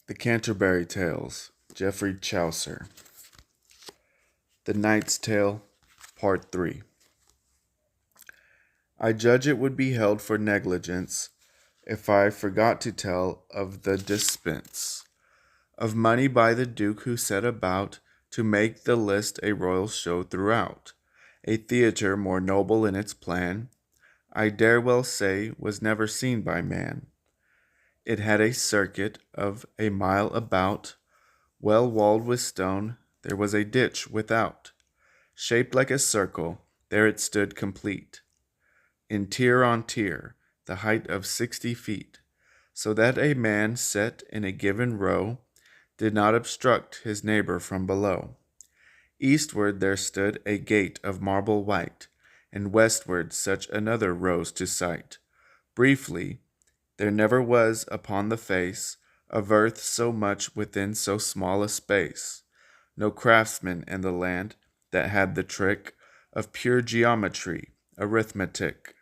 The Canterbury Tales, Geoffrey Chaucer. The Knight's Tale, Part 3. I judge it would be held for negligence if I forgot to tell of the dispense of money by the Duke who set about to make the list a royal show throughout. A theatre more noble in its plan, I dare well say, was never seen by man. It had a circuit of a mile about, well walled with stone. There was a ditch without, shaped like a circle. There it stood complete, in tier on tier, the height of 60 feet, so that a man set in a given row did not obstruct his neighbor from below. Eastward there stood a gate of marble white, and westward such another rose to sight. Briefly, there never was upon the face of earth so much within so small a space. No craftsman in the land that had the trick of pure geometry, arithmetic,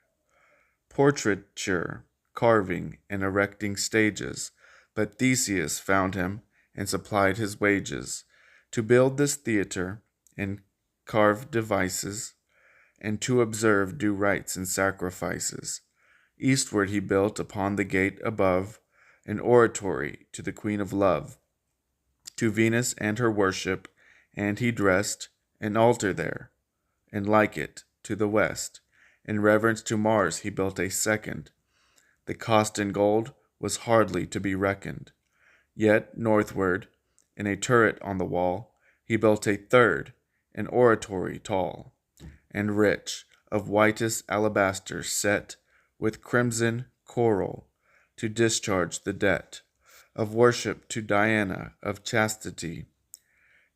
portraiture, carving, and erecting stages, but Theseus found him and supplied his wages to build this theatre and carve devices, and to observe due rites and sacrifices. Eastward he built upon the gate above an oratory to the Queen of Love, to Venus and her worship, and he dressed an altar there, and like it, to the west. In reverence to Mars he built a second. The cost in gold was hardly to be reckoned. Yet northward, in a turret on the wall, he built a third, an oratory tall and rich, of whitest alabaster set with crimson coral, to discharge the debt of worship to Diana of chastity.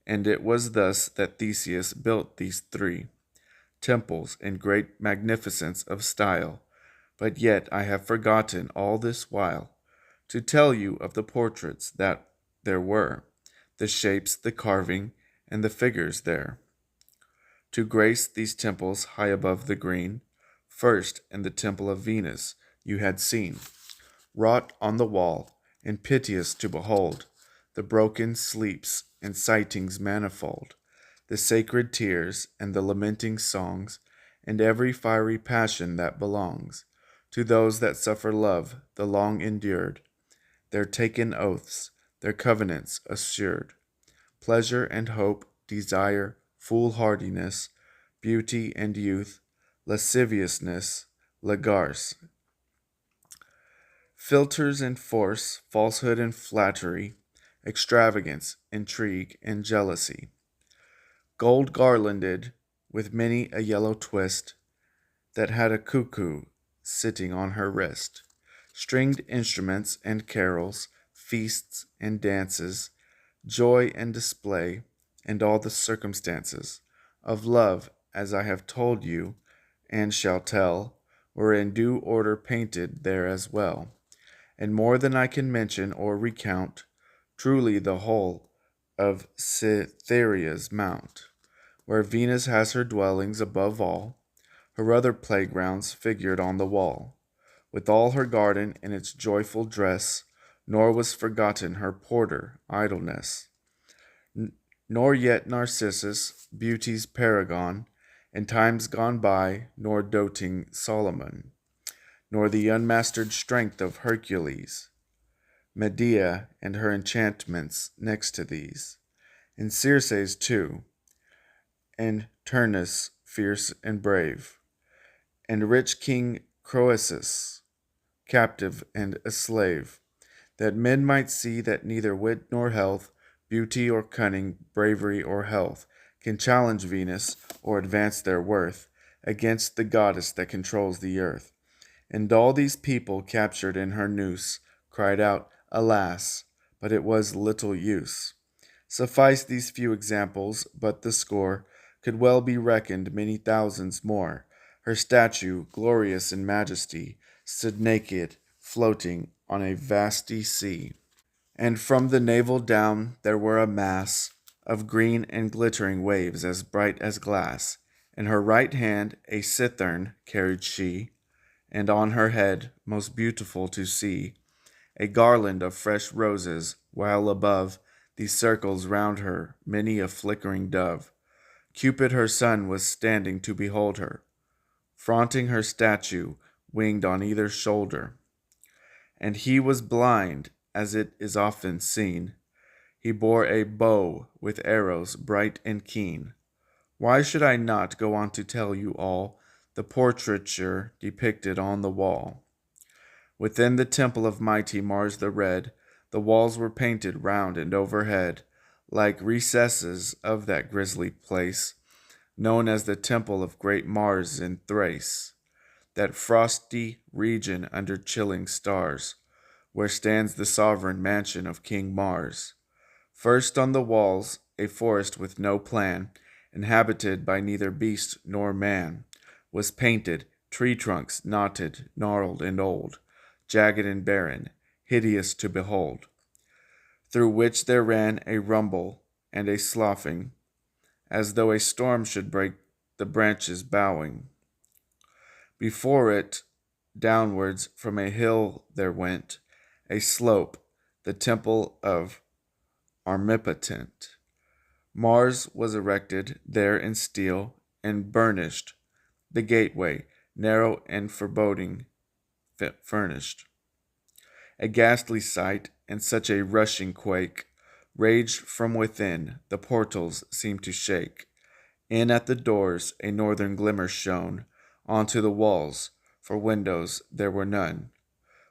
And it was thus that Theseus built these three temples in great magnificence of style. But yet I have forgotten all this while to tell you of the portraits that there were, the shapes, the carving, and the figures there, to grace these temples high above the green. First, in the temple of Venus you had seen, wrought on the wall, and piteous to behold, the broken sleeps and sightings manifold, the sacred tears and the lamenting songs, and every fiery passion that belongs to those that suffer love the long endured, their taken oaths, their covenants assured, pleasure and hope, desire, foolhardiness, beauty and youth, lasciviousness, lagarce, philters and force, falsehood and flattery, extravagance, intrigue, and jealousy, gold garlanded with many a yellow twist that had a cuckoo sitting on her wrist, stringed instruments and carols, feasts and dances, joy and display, and all the circumstances of love, as I have told you and shall tell, were in due order painted there as well, and more than I can mention or recount. Truly the whole of Cytherea's mount, where Venus has her dwellings above all, her other playgrounds figured on the wall, with all her garden in its joyful dress, nor was forgotten her porter, idleness, nor yet Narcissus, beauty's paragon, in times gone by, nor doting Solomon, nor the unmastered strength of Hercules, Medea and her enchantments next to these, and Circe's too, and Turnus fierce and brave, and rich King Croesus, captive and a slave, that men might see that neither wit nor health, beauty or cunning, bravery or health, can challenge Venus or advance their worth against the goddess that controls the earth. And all these people captured in her noose cried out, alas, but it was little use. Suffice these few examples, but the score could well be reckoned many thousands more. Her statue, glorious in majesty, stood naked, floating on a vasty sea. And from the navel down there were a mass of green and glittering waves as bright as glass. In her right hand a cithern carried she, and on her head, most beautiful to see, a garland of fresh roses, while above these circles round her many a flickering dove. Cupid her son was standing to behold her, fronting her statue, winged on either shoulder. And he was blind, as it is often seen. He bore a bow with arrows bright and keen. Why should I not go on to tell you all the portraiture depicted on the wall? Within the temple of mighty Mars the Red, the walls were painted round and overhead, like recesses of that grisly place, known as the temple of great Mars in Thrace, that frosty region under chilling stars, where stands the sovereign mansion of King Mars. First on the walls, a forest with no plan, inhabited by neither beast nor man, was painted, tree trunks knotted, gnarled, and old, jagged and barren, hideous to behold, through which there ran a rumble and a sloughing, as though a storm should break the branches bowing. Before it, downwards from a hill there went a slope, the temple of Armipotent. Mars was erected there in steel and burnished, the gateway, narrow and foreboding, furnished. A ghastly sight, and such a rushing quake raged from within, the portals seemed to shake. In at the doors a northern glimmer shone onto the walls, for windows there were none.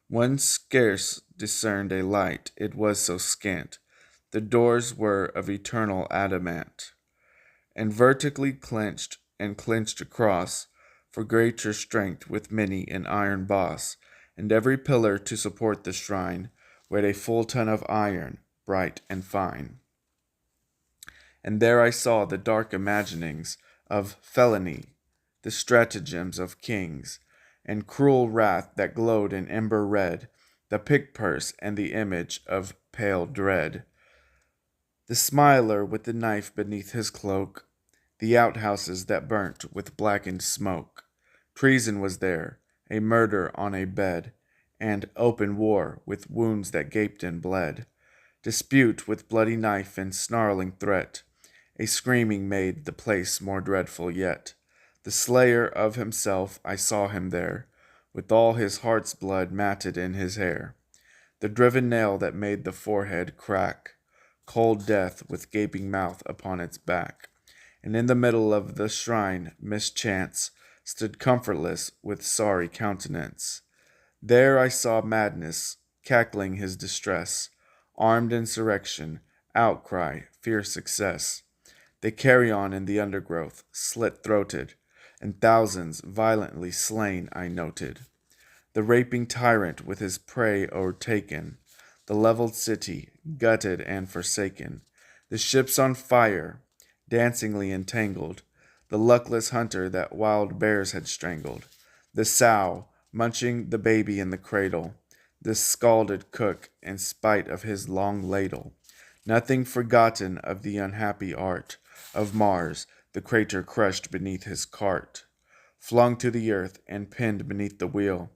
One scarce discerned a light, it was so scant. The doors were of eternal adamant, and vertically clenched and clenched across, for greater strength with many an iron boss, and every pillar to support the shrine weighed a full ton of iron, bright and fine. And there I saw the dark imaginings of felony, the stratagems of kings, and cruel wrath that glowed in ember red, the pick purse and the image of pale dread. The smiler with the knife beneath his cloak, the outhouses that burnt with blackened smoke. Treason was there, a murder on a bed, and open war with wounds that gaped and bled. Dispute with bloody knife and snarling threat, a screaming made the place more dreadful yet. The slayer of himself, I saw him there, with all his heart's blood matted in his hair. The driven nail that made the forehead crack, cold death with gaping mouth upon its back. And in the middle of the shrine, mischance stood comfortless with sorry countenance. There I saw madness, cackling his distress, armed insurrection, outcry, fierce success. They carry on in the undergrowth, slit-throated, and thousands violently slain I noted. The raping tyrant with his prey o'ertaken, the leveled city, gutted and forsaken, the ships on fire, dancingly entangled, the luckless hunter that wild bears had strangled, the sow, munching the baby in the cradle, the scalded cook in spite of his long ladle, nothing forgotten of the unhappy art of Mars, the crater crushed beneath his cart, flung to the earth and pinned beneath the wheel,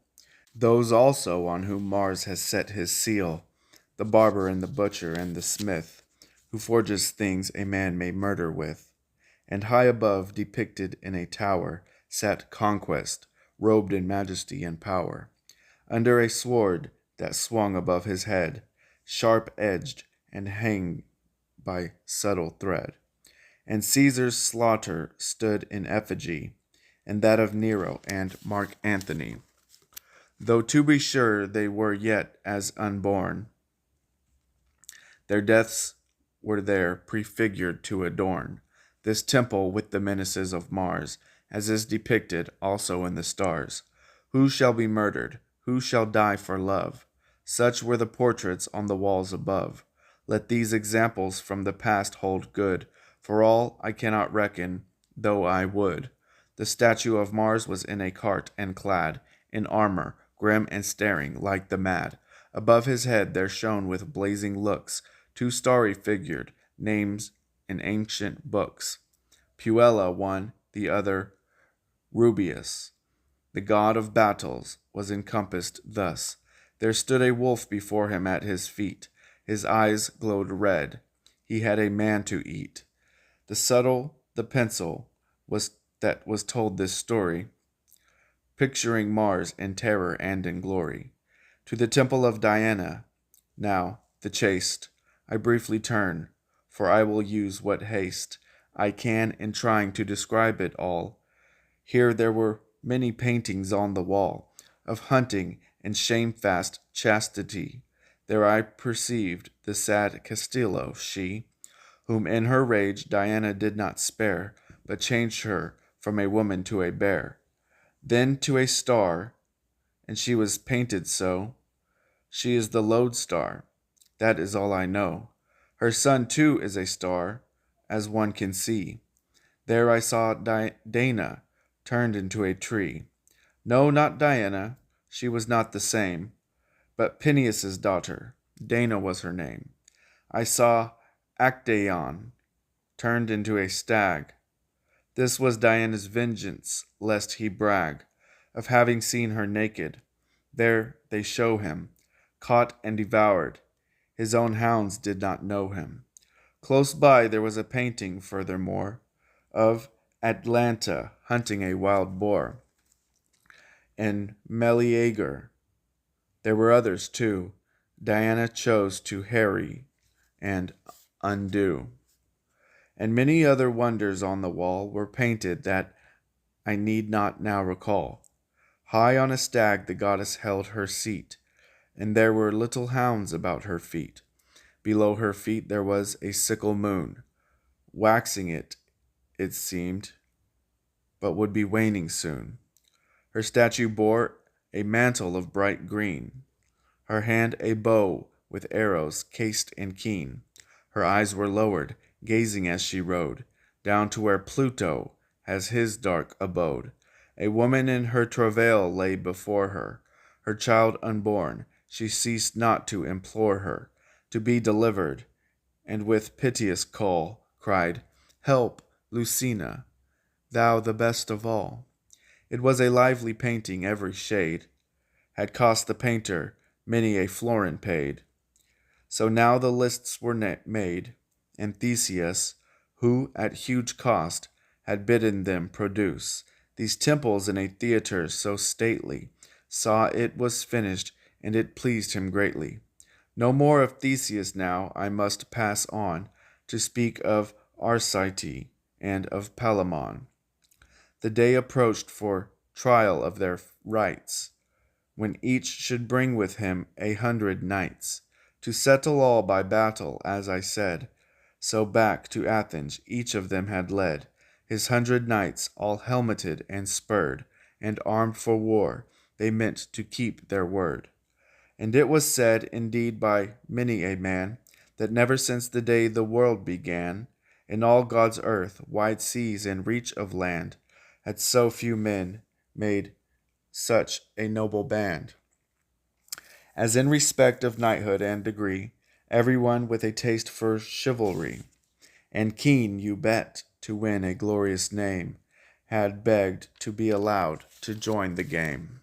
those also on whom Mars has set his seal, the barber and the butcher and the smith, who forges things a man may murder with. And high above, depicted in a tower, sat Conquest, robed in majesty and power, under a sword that swung above his head, sharp-edged and hanged by subtle thread. And Caesar's slaughter stood in effigy, and that of Nero and Mark Antony, though to be sure they were yet as unborn. Their deaths were there prefigured to adorn this temple with the menaces of Mars, as is depicted also in the stars. Who shall be murdered? Who shall die for love? Such were the portraits on the walls above. Let these examples from the past hold good, for all I cannot reckon, though I would. The statue of Mars was in a cart and clad in armor, grim and staring like the mad. Above his head there shone with blazing looks two starry figured names in ancient books. Puella one, the other Rubius. The god of battles was encompassed thus. There stood a wolf before him at his feet. His eyes glowed red. He had a man to eat. The subtle, the pencil, was told this story, picturing Mars in terror and in glory. To the temple of Diana, now, the chaste, I briefly turn, for I will use what haste I can in trying to describe it all. Here there were many paintings on the wall, of hunting and shamefast chastity. There I perceived the sad Castillo, she, whom in her rage Diana did not spare, but changed her from a woman to a bear, then to a star, and she was painted so. She is the lodestar, that is all I know. Her son too is a star, as one can see. There I saw Dana turned into a tree. No, not Diana, she was not the same, but Phineas's daughter, Dana was her name. I saw Actaeon turned into a stag. This was Diana's vengeance, lest he brag of having seen her naked. There they show him, caught and devoured. His own hounds did not know him. Close by there was a painting, furthermore, of Atlanta hunting a wild boar, and Meleager. There were others too. Diana chose to harry and undo. And many other wonders on the wall were painted that I need not now recall. High on a stag the goddess held her seat, and there were little hounds about her feet. Below her feet there was a sickle moon, waxing it seemed, but would be waning soon. Her statue bore a mantle of bright green, her hand a bow with arrows cased and keen. Her eyes were lowered, gazing as she rode, down to where Pluto has his dark abode. A woman in her travail lay before her, her child unborn. She ceased not to implore her to be delivered, and with piteous call cried, "Help, Lucina, thou the best of all." It was a lively painting, every shade had cost the painter many a florin paid. So now the lists were made, and Theseus, who at huge cost had bidden them produce these temples in a theatre so stately, saw it was finished, and it pleased him greatly. No more of Theseus now, I must pass on to speak of Arcite and of Palamon. The day approached for trial of their rights, when each should bring with him 100 knights, to settle all by battle, as I said. So back to Athens each of them had led his 100 knights, all helmeted and spurred, and armed for war. They meant to keep their word. And it was said, indeed, by many a man, that never since the day the world began, in all God's earth, wide seas and reach of land, had so few men made such a noble band. As in respect of knighthood and degree, everyone with a taste for chivalry, and keen, you bet, to win a glorious name, had begged to be allowed to join the game.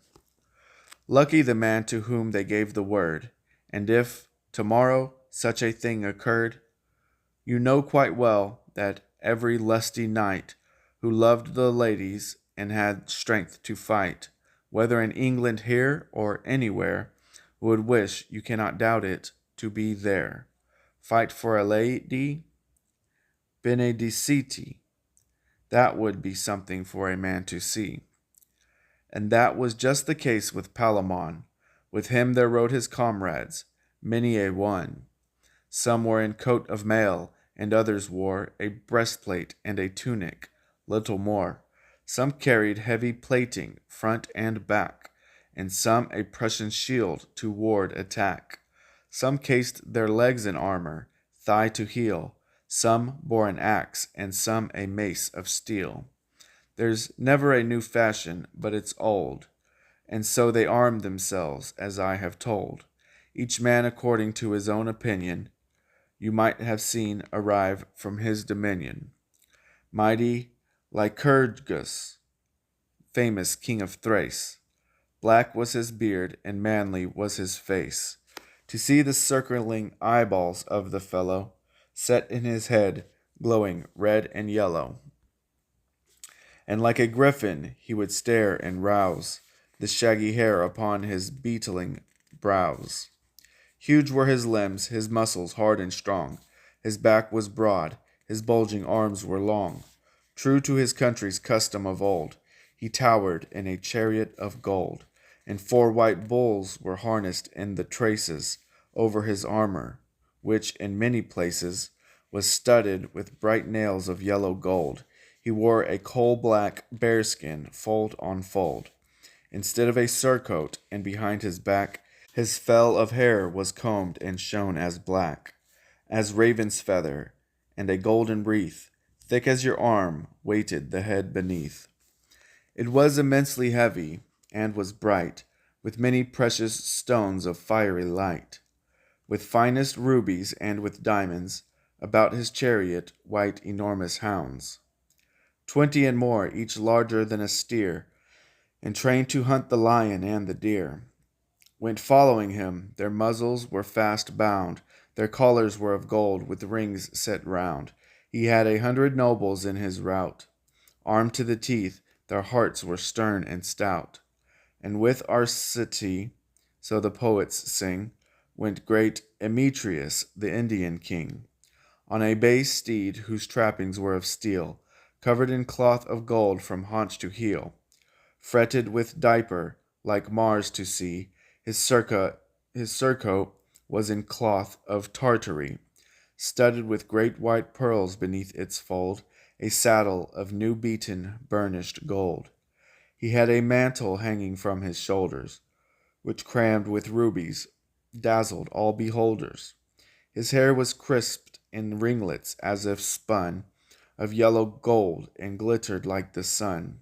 Lucky the man to whom they gave the word, and if tomorrow such a thing occurred, you know quite well that every lusty knight who loved the ladies and had strength to fight, whether in England here or anywhere, would wish, you cannot doubt it, to be there. Fight for a lady? Benedicite. That would be something for a man to see. And that was just the case with Palamon. With him there rode his comrades, many a one. Some were in coat of mail, and others wore a breastplate and a tunic, little more. Some carried heavy plating, front and back, and some a Prussian shield to ward attack. Some cased their legs in armor, thigh to heel. Some bore an axe, and some a mace of steel. There's never a new fashion, but it's old, and so they armed themselves, as I have told, each man according to his own opinion. You might have seen arrive from his dominion mighty Lycurgus, famous king of Thrace, Black was his beard, and manly was his face. To see the circling eyeballs of the fellow, set in his head, glowing red and yellow. And like a griffin he would stare and rouse the shaggy hair upon his beetling brows. Huge were his limbs, his muscles hard and strong. His back was broad, his bulging arms were long. True to his country's custom of old, he towered in a chariot of gold, and 4 white bulls were harnessed in the traces over his armor, which in many places was studded with bright nails of yellow gold. He wore a coal-black bearskin, fold on fold, instead of a surcoat, and behind his back his fell of hair was combed and shone as black as raven's feather, and a golden wreath, thick as your arm, weighted the head beneath. It was immensely heavy, and was bright, with many precious stones of fiery light, with finest rubies and with diamonds, about his chariot white enormous hounds, 20 and more, each larger than a steer, and trained to hunt the lion and the deer, went following him. Their muzzles were fast bound, their collars were of gold, with rings set round. He had 100 nobles in his rout, armed to the teeth, their hearts were stern and stout. And with Arcity, so the poets sing, went great Emetrius, the Indian king, on a bay steed whose trappings were of steel, covered in cloth of gold from haunch to heel, fretted with diaper, like Mars to see. His surcoat was in cloth of Tartary, studded with great white pearls beneath its fold, a saddle of new beaten, burnished gold. He had a mantle hanging from his shoulders, which crammed with rubies, dazzled all beholders. His hair was crisped in ringlets as if spun of yellow gold, and glittered like the sun.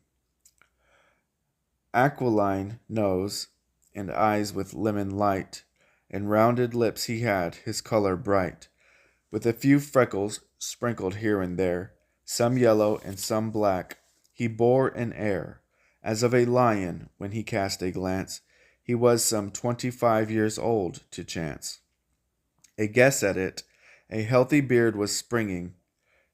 Aquiline nose, and eyes with lemon light, and rounded lips he had, his color bright, with a few freckles sprinkled here and there, some yellow and some black. He bore an air as of a lion when he cast a glance. He was some 25 years old to chance. A guess at it, a healthy beard was springing.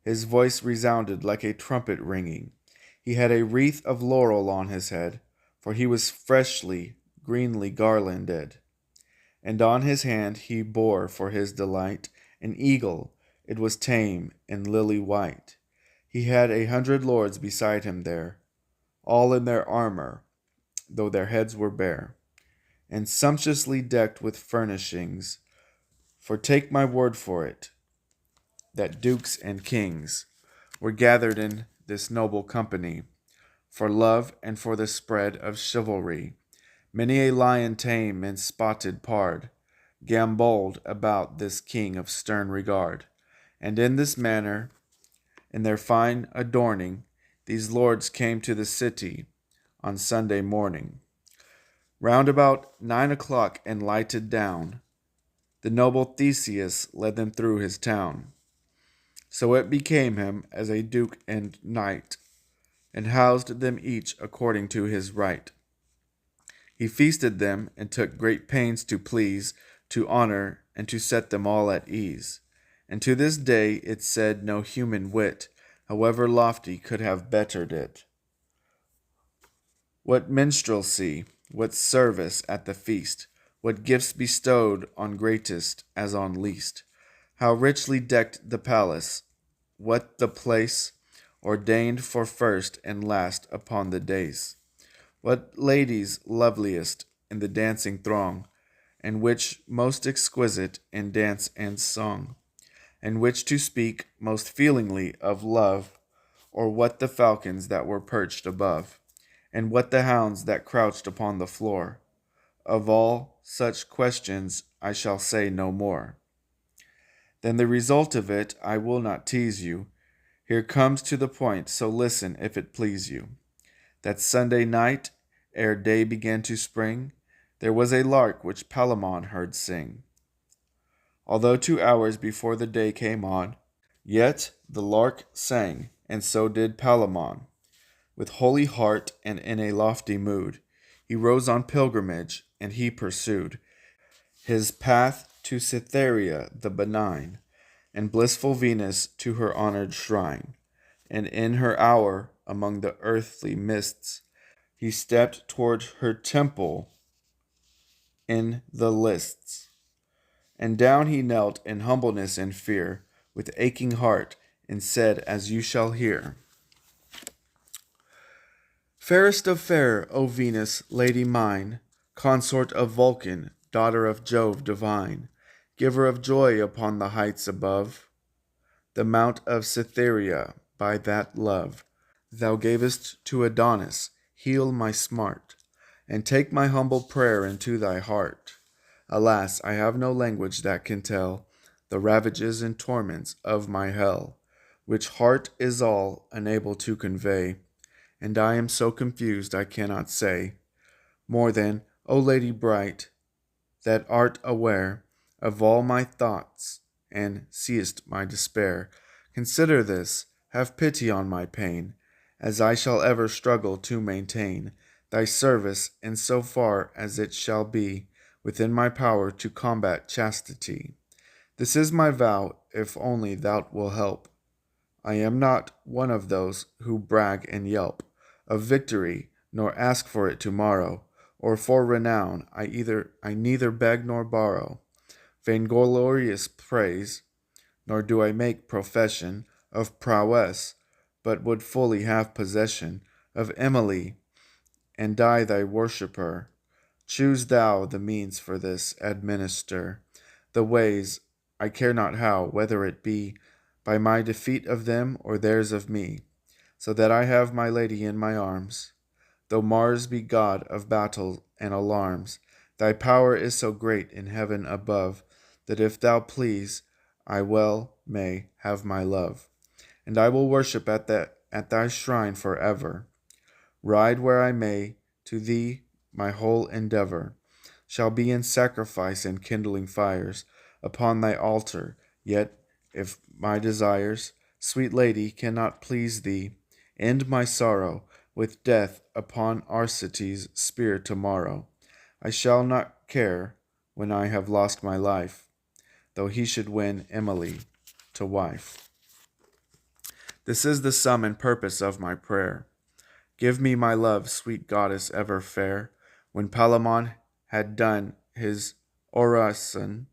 His voice resounded like a trumpet ringing. He had a wreath of laurel on his head, for he was freshly, greenly garlanded. And on his hand he bore for his delight an eagle. It was tame and lily white. He had 100 lords beside him there, all in their armor, though their heads were bare, and sumptuously decked with furnishings. For take my word for it, that dukes and kings were gathered in this noble company, for love and for the spread of chivalry. Many a lion tame and spotted pard gamboled about this king of stern regard, and in this manner, in their fine adorning, these lords came to the city on Sunday morning. Round about 9 o'clock, and lighted down, the noble Theseus led them through his town. So it became him as a duke and knight, and housed them each according to his right. He feasted them, and took great pains to please, to honor, and to set them all at ease. And to this day it's said no human wit, however lofty, could have bettered it. What minstrelsy, what service at the feast, what gifts bestowed on greatest as on least, how richly decked the palace, what the place ordained for first and last upon the days, what ladies loveliest in the dancing throng, and which most exquisite in dance and song, and which to speak most feelingly of love, or what the falcons that were perched above, and what the hounds that crouched upon the floor. Of all such questions I shall say no more. Then the result of it I will not tease you. Here comes to the point, so listen if it please you. That Sunday night, ere day began to spring, there was a lark which Palamon heard sing. Although 2 hours before the day came on, yet the lark sang, and so did Palamon. With holy heart and in a lofty mood, He rose on pilgrimage, and he pursued his path to Cytherea the benign, and blissful Venus to her honored shrine. And in her hour, among the earthly mists, he stepped toward her temple in the lists. And down he knelt in humbleness and fear, with aching heart, and said, as you shall hear. Fairest of fair, O Venus, lady mine, consort of Vulcan, daughter of Jove divine, giver of joy upon the heights above, the mount of Cytherea, by that love thou gavest to Adonis, heal my smart, and take my humble prayer into thy heart. Alas, I have no language that can tell the ravages and torments of my hell, which heart is all unable to convey, and I am so confused I cannot say more than, O Lady bright, that art aware of all my thoughts, and seest my despair. Consider this, have pity on my pain, as I shall ever struggle to maintain thy service in so far as it shall be within my power to combat chastity. This is my vow, if only thou wilt help. I am not one of those who brag and yelp of victory, nor ask for it tomorrow, or for renown I neither beg nor borrow vainglorious praise, nor do I make profession of prowess, but would fully have possession of Emily, and die thy worshipper. Choose thou the means for this, administer the ways, I care not how, whether it be by my defeat of them or theirs of me, so that I have my lady in my arms. Though Mars be god of battle and alarms, thy power is so great in heaven above, that if thou please, I well may have my love. And I will worship at thy shrine forever. Ride where I may, to thee my whole endeavor shall be in sacrifice and kindling fires upon thy altar. Yet, if my desires, sweet lady, cannot please thee, end my sorrow with death upon Arcetes' spear tomorrow. I shall not care when I have lost my life, though he should win Emily to wife. This is the sum and purpose of my prayer. Give me my love, sweet goddess ever fair. When Palamon had done his orison,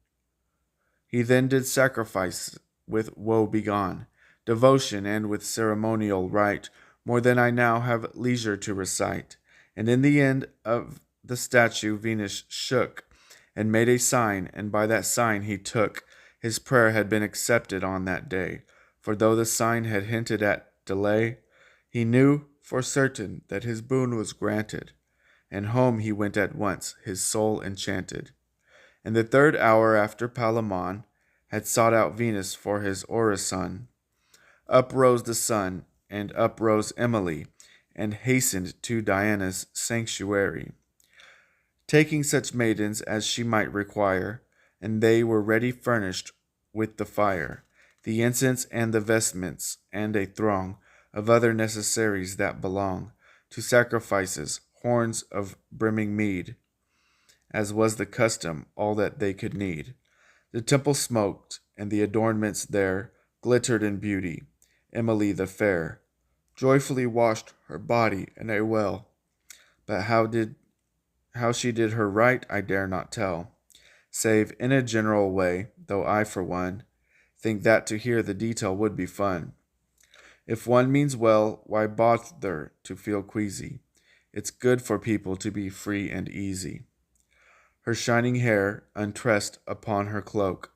he then did sacrifice with woe begone, devotion, and with ceremonial rite, more than I now have leisure to recite. And in the end of the statue Venus shook, and made a sign, and by that sign he took his prayer had been accepted on that day. For though the sign had hinted at delay, he knew for certain that his boon was granted, and home he went at once, his soul enchanted. In the third hour after Palamon had sought out Venus for his orison, up rose the sun, and up rose Emily, and hastened to Diana's sanctuary, taking such maidens as she might require, and they were ready furnished with the fire, the incense and the vestments, and a throng of other necessaries that belong to sacrifices, horns of brimming mead, as was the custom, all that they could need. The temple smoked, and the adornments there glittered in beauty. Emily the fair joyfully washed her body in a well, but how she did her right I dare not tell, save in a general way, though I, for one, think that to hear the detail would be fun. If one means well, why bother to feel queasy? It's good for people to be free and easy. Her shining hair untressed upon her cloak,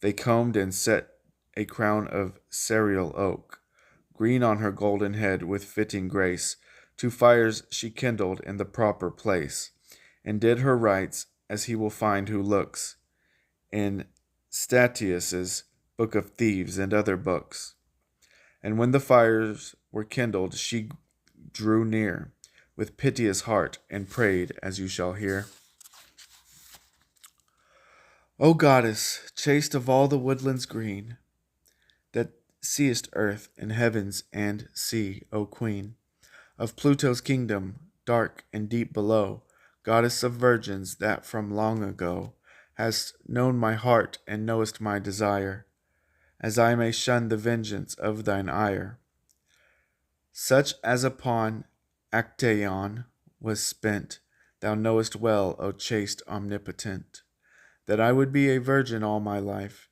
they combed and set a crown of cereal oak, green on her golden head with fitting grace. 2 fires she kindled in the proper place, and did her rites, as he will find who looks in Statius's Book of Thieves and other books. And when the fires were kindled, she drew near with piteous heart, and prayed, as you shall hear. O goddess, chaste of all the woodlands green, that seest earth and heavens and sea, O queen of Pluto's kingdom, dark and deep below, goddess of virgins, that from long ago hast known my heart and knowest my desire, as I may shun the vengeance of thine ire. Such as upon Actaeon was spent, thou knowest well, O chaste omnipotent, that I would be a virgin all my life,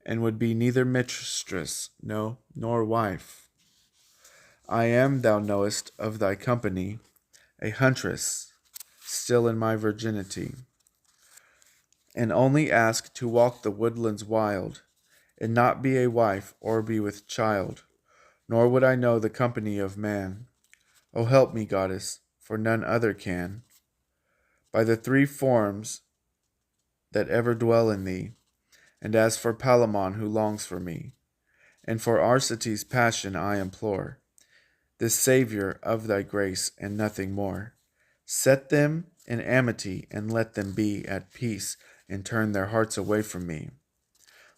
and would be neither mistress, no, nor wife. I am, thou knowest, of thy company, a huntress, still in my virginity, and only ask to walk the woodlands wild, and not be a wife or be with child, nor would I know the company of man. O help me, goddess, for none other can. By the three forms that ever dwell in thee, and as for Palamon who longs for me, and for Arcete's passion I implore, this Saviour of thy grace and nothing more. Set them in amity and let them be at peace and turn their hearts away from me.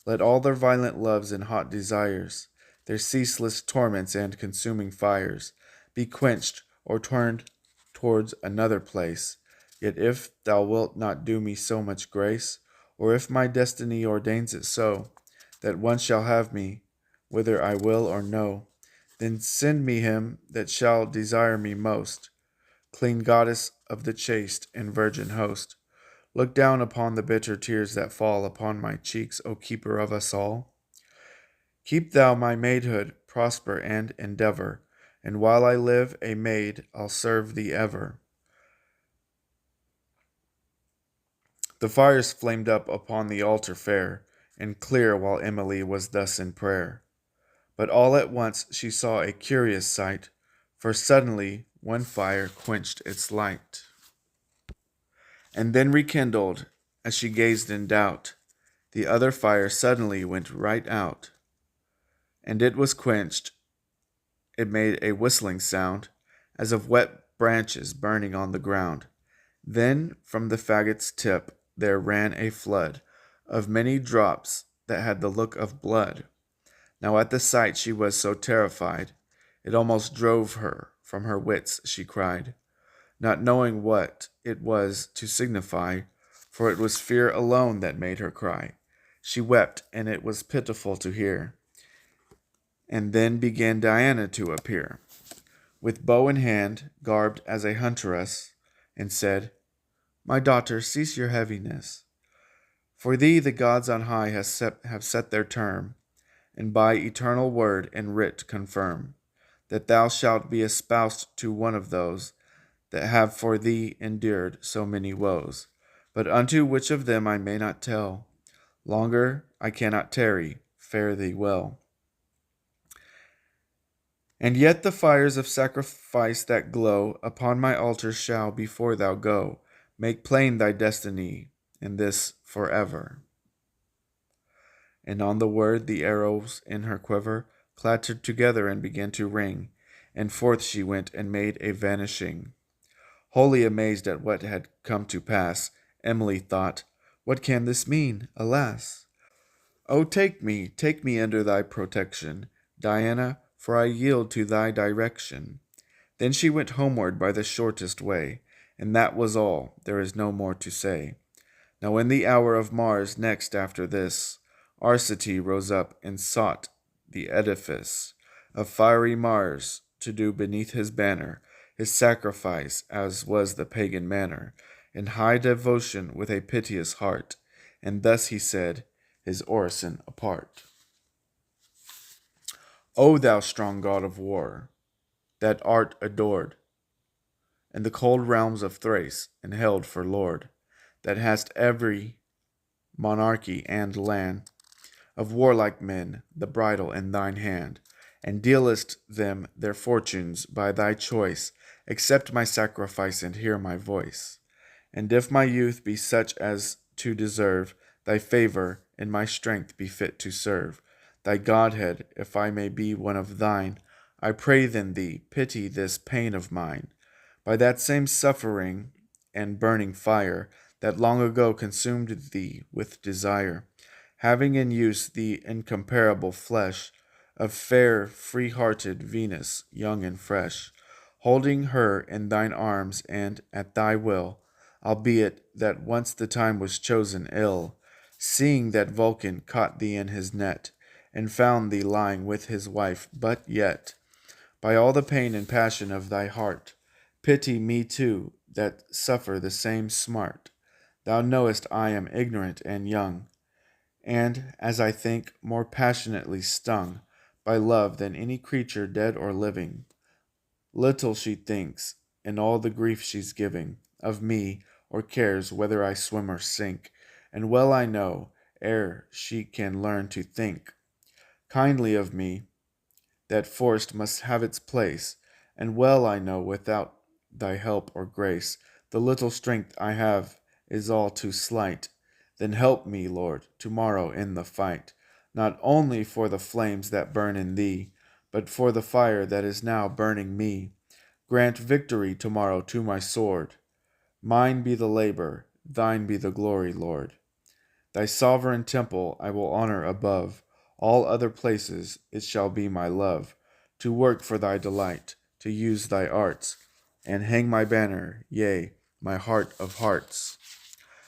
Let all their violent loves and hot desires, their ceaseless torments and consuming fires, be quenched or turned towards another place. Yet if thou wilt not do me so much grace, or if my destiny ordains it so, that one shall have me, whether I will or no, then send me him that shall desire me most, clean goddess of the chaste and virgin host. Look down upon the bitter tears that fall upon my cheeks, O keeper of us all. Keep thou my maidhood, prosper and endeavor, and while I live a maid, I'll serve thee ever. The fires flamed up upon the altar fair, and clear while Emily was thus in prayer. But all at once she saw a curious sight, for suddenly one fire quenched its light, and then rekindled, as she gazed in doubt, the other fire suddenly went right out, and it was quenched. It made a whistling sound, as of wet branches burning on the ground. Then from the faggot's tip there ran a flood of many drops that had the look of blood. Now at the sight she was so terrified, it almost drove her from her wits, she cried, not knowing what it was to signify, for it was fear alone that made her cry. She wept, and it was pitiful to hear. And then began Diana to appear, with bow in hand, garbed as a huntress, and said, My daughter, cease your heaviness. For thee the gods on high have set their term, and by eternal word and writ confirm, that thou shalt be espoused to one of those that have for thee endured so many woes. But unto which of them I may not tell. Longer I cannot tarry, fare thee well. And yet the fires of sacrifice that glow upon my altar shall, before thou go, make plain thy destiny, and this forever. And on the word the arrows in her quiver clattered together and began to ring, and forth she went and made a vanishing. Wholly amazed at what had come to pass, Emily thought, What can this mean? Alas! Oh, take me under thy protection, Diana, for I yield to thy direction. Then she went homeward by the shortest way, and that was all, there is no more to say. Now in the hour of Mars next after this, Arcete rose up and sought the edifice of fiery Mars to do beneath his banner his sacrifice, as was the pagan manner, in high devotion with a piteous heart. And thus he said, his orison apart. O thou strong god of war, that art adored in the cold realms of Thrace, and held for lord, that hast every monarchy and land of warlike men the bridle in thine hand, and dealest them their fortunes by thy choice, accept my sacrifice and hear my voice. And if my youth be such as to deserve thy favor, and my strength be fit to serve thy godhead, if I may be one of thine, I pray then thee, pity this pain of mine. By that same suffering and burning fire that long ago consumed thee with desire, having in use the incomparable flesh of fair, free-hearted Venus, young and fresh, holding her in thine arms, and at thy will, albeit that once the time was chosen ill, seeing that Vulcan caught thee in his net, and found thee lying with his wife, but yet, by all the pain and passion of thy heart, pity me too, that suffer the same smart. Thou knowest I am ignorant and young, and, as I think, more passionately stung by love than any creature dead or living. Little she thinks, in all the grief she's giving, of me, or cares whether I swim or sink, and well I know, ere she can learn to think kindly of me, that forced must have its place, and well I know without thy help or grace, the little strength I have is all too slight. Then help me, Lord, tomorrow in the fight, not only for the flames that burn in thee, but for the fire that is now burning me. Grant victory tomorrow to my sword. Mine be the labor, thine be the glory, Lord. Thy sovereign temple I will honor above all other places. It shall be my love to work for thy delight, to use thy arts, and hang my banner, yea, my heart of hearts.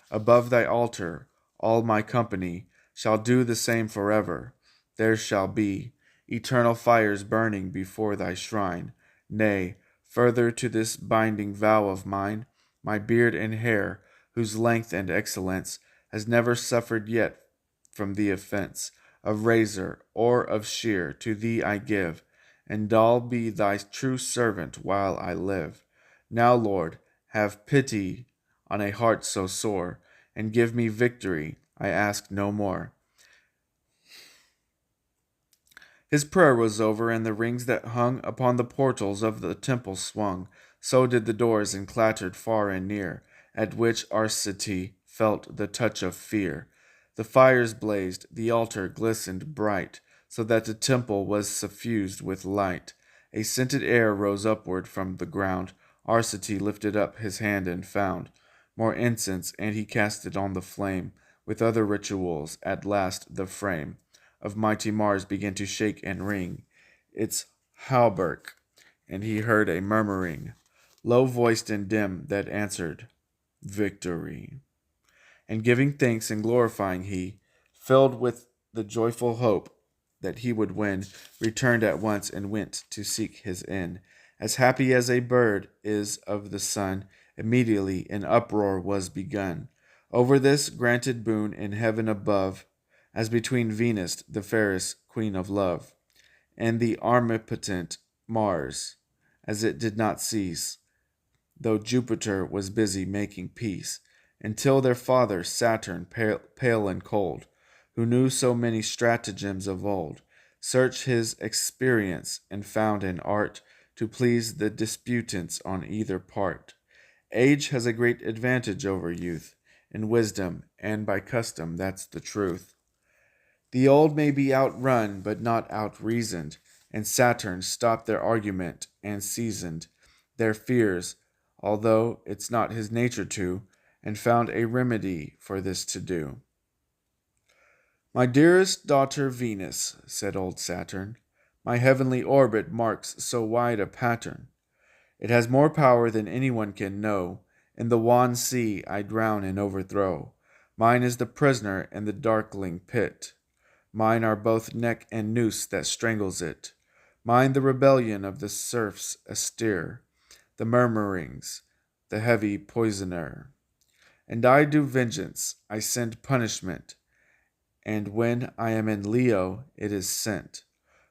Above thy altar, all my company shall do the same forever. There shall be eternal fires burning before thy shrine. Nay, further to this binding vow of mine, my beard and hair, whose length and excellence has never suffered yet from the offense of razor or of shear, to thee I give, and I'll be thy true servant while I live. Now, Lord, have pity on a heart so sore, and give me victory. I ask no more. His prayer was over, and the rings that hung upon the portals of the temple swung. So did the doors, and clattered far and near, at which Arcity felt the touch of fear. The fires blazed, the altar glistened bright, so that the temple was suffused with light. A scented air rose upward from the ground. Arcity lifted up his hand and found more incense, and he cast it on the flame. With other rituals, at last the frame of mighty Mars began to shake and ring its hauberk, and he heard a murmuring, low voiced and dim, that answered, Victory. And giving thanks and glorifying he, filled with the joyful hope that he would win, returned at once and went to seek his inn. As happy as a bird is of the sun, immediately an uproar was begun over this granted boon in heaven above, as between Venus, the fairest queen of love, and the armipotent Mars, as it did not cease, though Jupiter was busy making peace, until their father Saturn, pale and cold, who knew so many stratagems of old, searched his experience and found an art to please the disputants on either part. Age has a great advantage over youth, in wisdom, and by custom, that's the truth. The old may be outrun, but not outreasoned, and Saturn stopped their argument and seasoned their fears, although it's not his nature to, and found a remedy for this to do. My dearest daughter Venus, said old Saturn, my heavenly orbit marks so wide a pattern. It has more power than anyone can know. In the wan sea I drown and overthrow. Mine is the prisoner in the darkling pit. Mine are both neck and noose that strangles it. Mine the rebellion of the surfs austere, the murmurings, the heavy poisoner. And I do vengeance, I send punishment, and when I am in Leo, it is sent.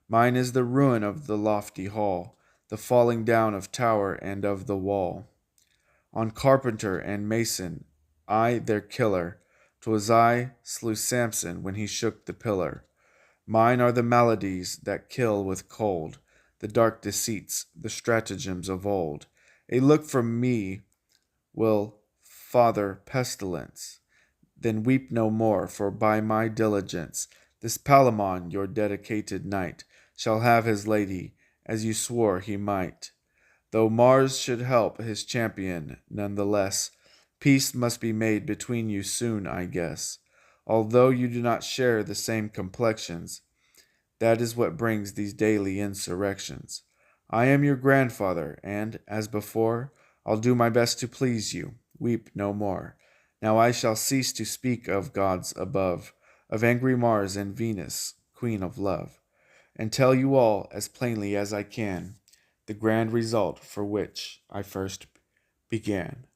Mine is the ruin of the lofty hall, the falling down of tower and of the wall. On carpenter and mason, I their killer. 'Twas I slew Samson when he shook the pillar. Mine are the maladies that kill with cold, the dark deceits, the stratagems of old. A look from me will father pestilence. Then weep no more, for by my diligence this Palamon, your dedicated knight, shall have his lady, as you swore he might. Though Mars should help his champion, none the less, peace must be made between you soon, I guess. Although you do not share the same complexions, that is what brings these daily insurrections. I am your grandfather, and, as before, I'll do my best to please you. weep no more. Now I shall cease to speak of gods above, of angry Mars and Venus, queen of love, and tell you all, as plainly as I can, the grand result for which I first began.